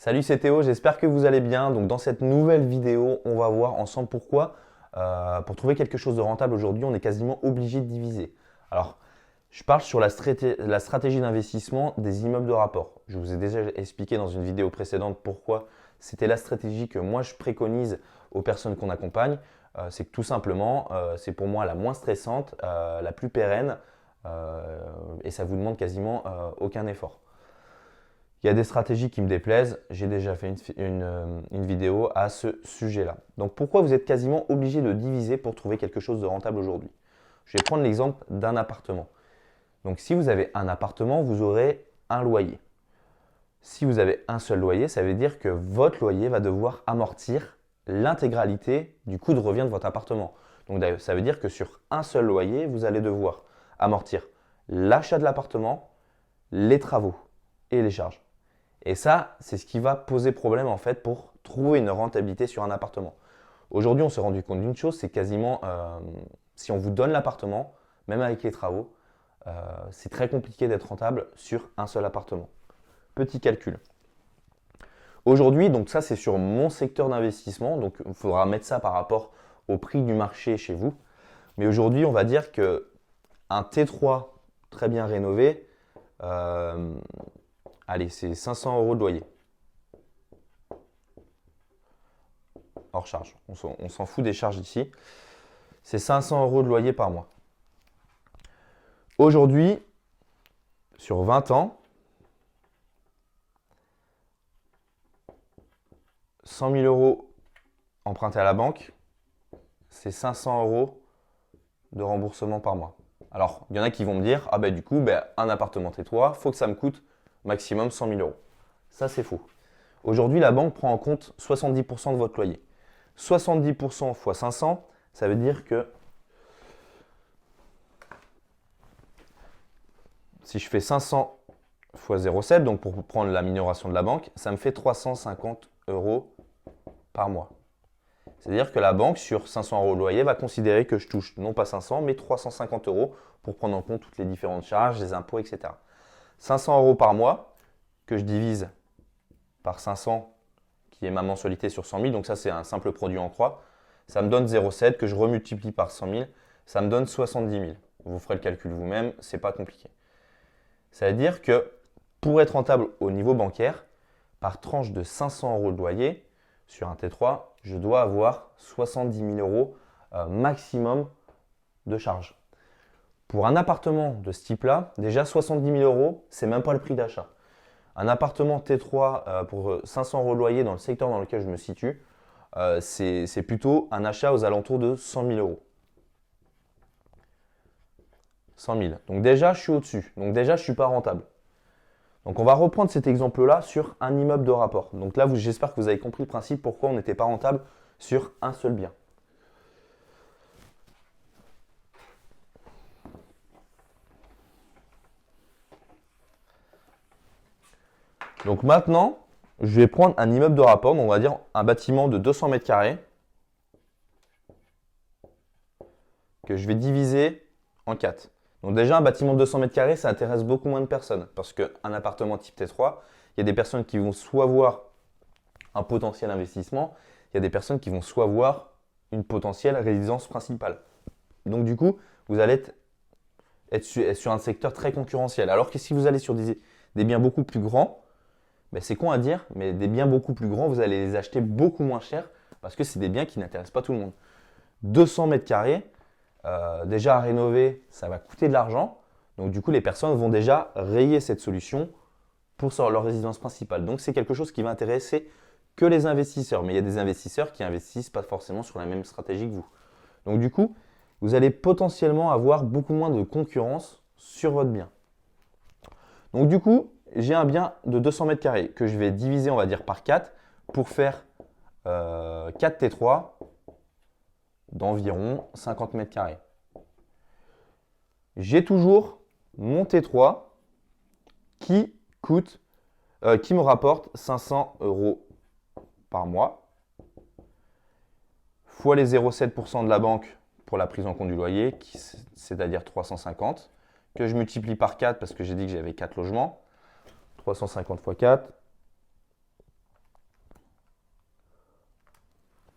Salut, c'est Théo, j'espère que vous allez bien. Donc dans cette nouvelle vidéo, on va voir ensemble pourquoi, pour trouver quelque chose de rentable aujourd'hui, on est quasiment obligé de diviser. Alors, je parle sur la stratégie d'investissement des immeubles de rapport. Je vous ai déjà expliqué dans une vidéo précédente pourquoi c'était la stratégie que moi je préconise aux personnes qu'on accompagne. C'est que tout simplement, c'est pour moi la moins stressante, la plus pérenne, et ça vous demande quasiment aucun effort. Il y a des stratégies qui me déplaisent. J'ai déjà fait une vidéo à ce sujet-là. Donc pourquoi vous êtes quasiment obligé de diviser pour trouver quelque chose de rentable aujourd'hui? Je vais prendre l'exemple d'un appartement. Donc si vous avez un appartement, vous aurez un loyer. Si vous avez un seul loyer, ça veut dire que votre loyer va devoir amortir l'intégralité du coût de revient de votre appartement. Donc ça veut dire que sur un seul loyer, vous allez devoir amortir l'achat de l'appartement, les travaux et les charges. Et ça, c'est ce qui va poser problème en fait pour trouver une rentabilité sur un appartement. Aujourd'hui, on s'est rendu compte d'une chose, c'est quasiment, si on vous donne l'appartement, même avec les travaux, c'est très compliqué d'être rentable sur un seul appartement. Petit calcul. Aujourd'hui, donc ça c'est sur mon secteur d'investissement, donc il faudra mettre ça par rapport au prix du marché chez vous. Mais aujourd'hui, on va dire que un T3 très bien rénové, allez, c'est 500 € de loyer. Hors charge. On s'en fout des charges ici. C'est 500 € de loyer par mois. Aujourd'hui, sur 20 ans, 100 000 € empruntés à la banque, c'est 500 € de remboursement par mois. Alors, il y en a qui vont me dire, ah ben du coup, un appartement T3, il faut que ça me coûte maximum 100 000 €. Ça, c'est faux. Aujourd'hui, la banque prend en compte 70% de votre loyer. 70% x 500, ça veut dire que si je fais 500 x 0,7, donc pour prendre la minoration de la banque, ça me fait 350 € par mois. C'est-à-dire que la banque, sur 500 € de loyer, va considérer que je touche non pas 500, mais 350 € pour prendre en compte toutes les différentes charges, les impôts, etc. 500 € par mois que je divise par 500, qui est ma mensualité sur 100 000, donc ça c'est un simple produit en croix, ça me donne 0,7 que je remultiplie par 100 000, ça me donne 70 000. Vous ferez le calcul vous-même, c'est pas compliqué. Ça veut dire que pour être rentable au niveau bancaire, par tranche de 500 € de loyer, sur un T3, je dois avoir 70 000 € maximum de charges. Pour un appartement de ce type-là, déjà 70 000 €, c'est même pas le prix d'achat. Un appartement T3 pour 500 € de loyer dans le secteur dans lequel je me situe, c'est plutôt un achat aux alentours de 100 000 €. 100 000. Donc déjà, je suis au-dessus. Donc déjà, je ne suis pas rentable. Donc on va reprendre cet exemple-là sur un immeuble de rapport. Donc là, j'espère que vous avez compris le principe pourquoi on n'était pas rentable sur un seul bien. Donc maintenant, je vais prendre un immeuble de rapport, donc on va dire un bâtiment de 200 mètres carrés que je vais diviser en 4. Donc déjà, un bâtiment de 200 mètres carrés, ça intéresse beaucoup moins de personnes parce qu'un appartement type T3, il y a des personnes qui vont soit voir un potentiel investissement, il y a des personnes qui vont soit voir une potentielle résidence principale. Donc du coup, vous allez être sur un secteur très concurrentiel. Alors que si vous allez sur des biens beaucoup plus grands, c'est con à dire, mais des biens beaucoup plus grands, vous allez les acheter beaucoup moins cher parce que c'est des biens qui n'intéressent pas tout le monde. 200 mètres carrés, déjà à rénover, ça va coûter de l'argent. Donc du coup, les personnes vont déjà rayer cette solution pour leur résidence principale. Donc c'est quelque chose qui va intéresser que les investisseurs. Mais il y a des investisseurs qui investissent pas forcément sur la même stratégie que vous. Donc du coup, vous allez potentiellement avoir beaucoup moins de concurrence sur votre bien. Donc du coup, j'ai un bien de 200 mètres carrés que je vais diviser, on va dire, par 4 pour faire 4 T3 d'environ 50 mètres carrés. J'ai toujours mon T3 qui me rapporte 500 € par mois, fois les 0,7% de la banque pour la prise en compte du loyer, c'est-à-dire 350, que je multiplie par 4 parce que j'ai dit que j'avais 4 logements. 350 x 4,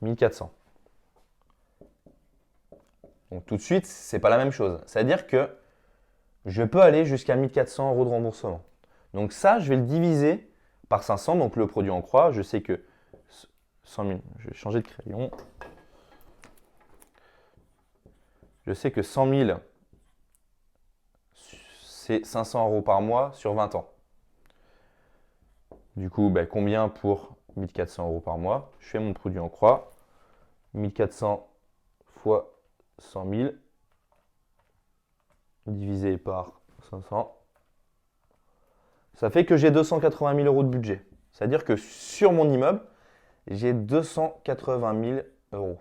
1400. Donc tout de suite, ce n'est pas la même chose. C'est-à-dire que je peux aller jusqu'à 1400 euros de remboursement. Donc ça, je vais le diviser par 500. Donc le produit en croix, je sais que 100 000, je vais changer de crayon. Je sais que 100 000, c'est 500 euros par mois sur 20 ans. Du coup, ben, combien pour 1400 euros par mois? Je fais mon produit en croix. 1400 fois 100 000 divisé par 500. Ça fait que j'ai 280 000 euros de budget. C'est-à-dire que sur mon immeuble, j'ai 280 000 euros.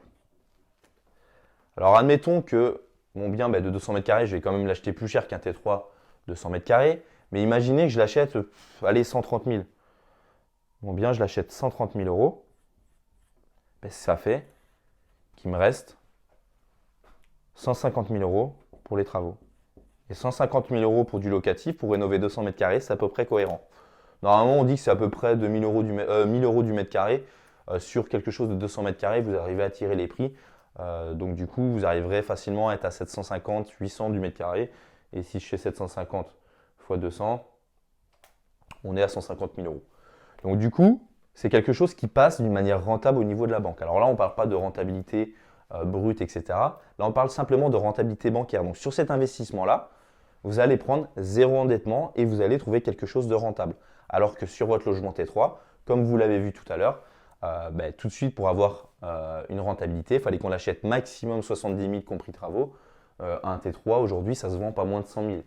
Alors admettons que mon bien de 200 mètres carrés, je vais quand même l'acheter plus cher qu'un T3 de 100 mètres carrés. Mais imaginez que je l'achète, allez, 130 000. Mon bien, je l'achète 130 000 euros. Ben, ça fait qu'il me reste 150 000 euros pour les travaux. Et 150 000 euros pour du locatif, pour rénover 200 mètres carrés, c'est à peu près cohérent. Normalement, on dit que c'est à peu près 1000 euros du mètre carré. Sur quelque chose de 200 mètres carrés, vous arrivez à tirer les prix. Donc du coup, vous arriverez facilement à être à 750, 800 du mètre carré. Et si je fais 750 fois 200, on est à 150 000 euros. Donc du coup, c'est quelque chose qui passe d'une manière rentable au niveau de la banque. Alors là, on ne parle pas de rentabilité brute, etc. Là, on parle simplement de rentabilité bancaire. Donc sur cet investissement-là, vous allez prendre zéro endettement et vous allez trouver quelque chose de rentable. Alors que sur votre logement T3, comme vous l'avez vu tout à l'heure, tout de suite pour avoir une rentabilité, il fallait qu'on l'achète maximum 70 000 compris travaux. Un T3 aujourd'hui, ça se vend pas moins de 100 000.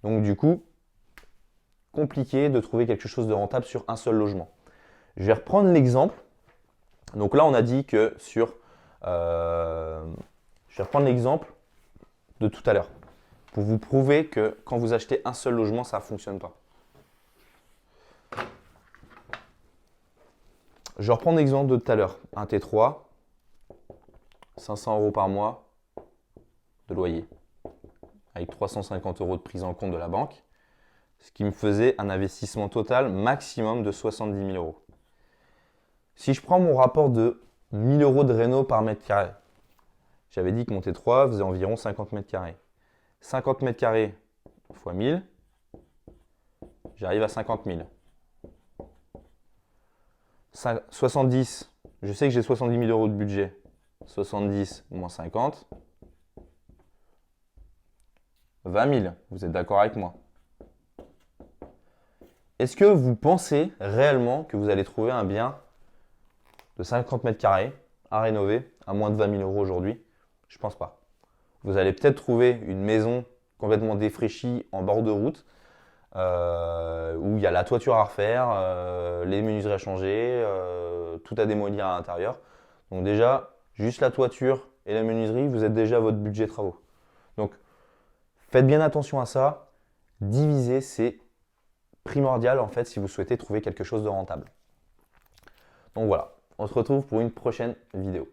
Donc du coup, compliqué de trouver quelque chose de rentable sur un seul logement. Je vais reprendre l'exemple. Donc là, on a dit que sur... je vais reprendre l'exemple de tout à l'heure pour vous prouver que quand vous achetez un seul logement, ça ne fonctionne pas. Je reprends l'exemple de tout à l'heure. Un T3, 500 euros par mois de loyer, avec 350 euros de prise en compte de la banque, ce qui me faisait un investissement total maximum de 70 000 euros. Si je prends mon rapport de 1000 euros de réno par mètre carré, j'avais dit que mon T3 faisait environ 50 mètres carrés. 50 mètres carrés fois 1000, j'arrive à 50 000. 70, je sais que j'ai 70 000 euros de budget. 70 moins 50, 20 000. Vous êtes d'accord avec moi? Est-ce que vous pensez réellement que vous allez trouver un bien de 50 mètres carrés à rénover à moins de 20 000 euros aujourd'hui? Je ne pense pas. Vous allez peut-être trouver une maison complètement défraîchie en bord de route où il y a la toiture à refaire, les menuiseries à changer, tout à démolir à l'intérieur. Donc déjà, juste la toiture et la menuiserie, vous êtes déjà à votre budget travaux. Donc faites bien attention à ça. Diviser, c'est primordial en fait si vous souhaitez trouver quelque chose de rentable. Donc voilà, on se retrouve pour une prochaine vidéo.